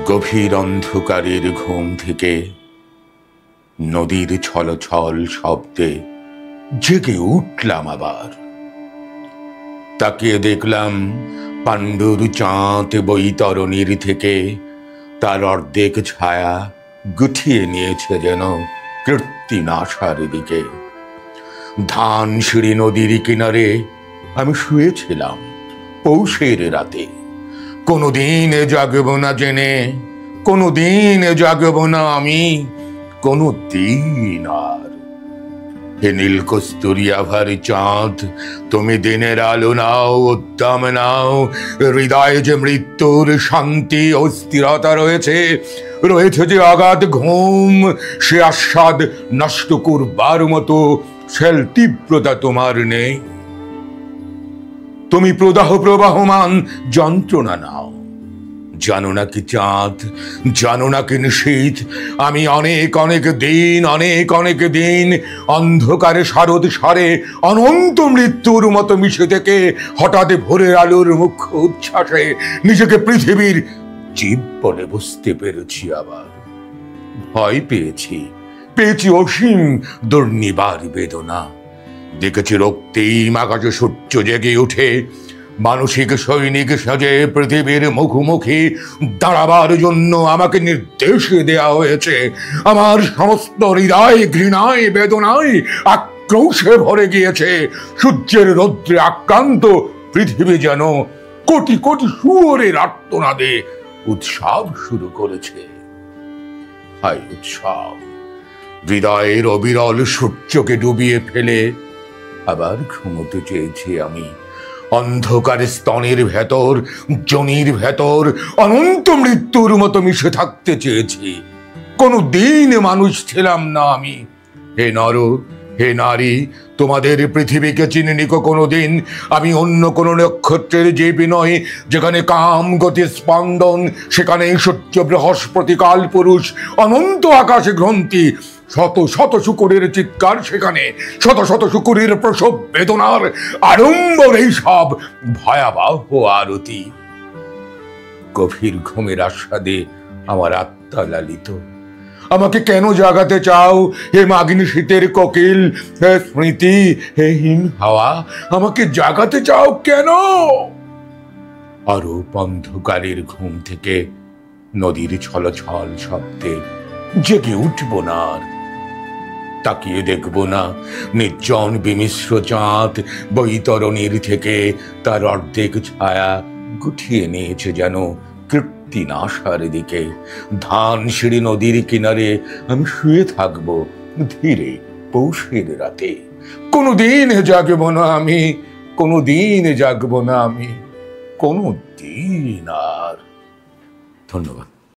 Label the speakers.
Speaker 1: গভীর অন্ধকারের ঘুম থেকে নদীর ছলছল শব্দে জেগে উঠলাম আবার। তাকিয়ে দেখলাম পাণ্ডুর চাঁদ বৈতরণীর থেকে তার অর্ধেক ছায়া গুটিয়ে নিয়েছে যেন কৃত্রিম আশার দিকে। ধানসিঁড়ি নদীর কিনারে আমি শুয়েছিলাম পৌষের রাতে। কোনোদিন জাগব না জেনে, কোনোদিন জাগব না আমি, কোনোদিন আর। হে নীল কস্তুরী আভার চাঁদ, তুমি দিনের আলো নাও, উদ্দাম নাও। হৃদয়ে যে মৃত্যুর শান্তি ও স্থিরতা রয়েছে, রয়েছে যে অগাধ ঘুম, সে আস্বাদ নষ্ট করবার মতো সেল তীব্রতা তোমার নেই। তুমি প্রদাহ প্রবাহমান যন্ত্রণা নাও। জানো না কি চাঁদ, জানো না কি নিশীথ, আমি অনেক অনেক দিন অন্ধকারে শারদ সারে অনন্ত মৃত্যুর মতো মিশে থেকে হঠাৎ ভোরের আলোর মুখ্য উচ্ছ্বাসে নিজেকে পৃথিবীর জীব বলে বুঝতে পেরেছি। আবার ভয় পেয়েছি অসীম দুর্নিবার বেদনা। দেখেছি রক্তিম আকাশে সূর্য জেগে উঠে মানসিক সৈনিক সাজে পৃথিবীর মুখোমুখি দাঁড়াবার জন্য আমাকে নির্দেশ দেওয়া হয়েছে। আমার সমস্ত হৃদয় ঘৃণায় বেদনায় আক্রোশে ভরে গিয়েছে। সূর্যের রৌদ্রে আক্রান্ত পৃথিবী যেন কোটি কোটি শুয়োরের আর্তনাদে উৎসব শুরু করেছে। হায় উৎসব! হৃদয়ের অবিরল সূর্যকে ডুবিয়ে ফেলে আবার ঘুমোতে চেয়েছি আমি। অন্ধকার স্তনের ভেতর, জনির ভেতর অনন্ত মৃত্যুর মতো মিশে থাকতে চেয়েছি। কোনোদিন মানুষ ছিলাম না আমি। হে নর, হে নারী, তোমাদের পৃথিবীকে চিনিনি কোনোদিন। আমি অন্য কোনো নক্ষত্রের জীব নই, যেখানে কাম গতি স্পন্দন, সেখানে সূর্য বৃহস্পতি কাল পুরুষ, অনন্ত আকাশে গ্রন্থি, শত শত শুকুরের চিৎকার, সেখানে শত শত শুকুরের প্রসব বেদনার আড়ম্বর, এই সব ভয়াবহ আরতি। গভীর ঘুমের আস্বাদে আমার আত্মা লালিত। আমাকে কেন জাগাতে চাও হে মাগিনী শীতের কোকিল, হে স্মৃতি, হে হিম হাওয়া, আমাকে জাগাতে চাও কেন? আরো অন্ধকারের ঘুম থেকে নদীর ছলছল শব্দে জেগে উঠব না আর। তাকিয়ে দেখব না নির্জন বিমিশ্র চাঁদ বৈতরণীর থেকে তার অর্ধেক ছায়া গুটিয়ে নিয়েছে যেন কৃত্রিম আশার দিকে। ধানসিঁড়ি নদীর কিনারে আমি শুয়ে থাকবো ধীরে পৌষের রাতে। কোনোদিন জাগব না আমি, কোনোদিন জাগব না আমি, কোনোদিন আর। ধন্যবাদ।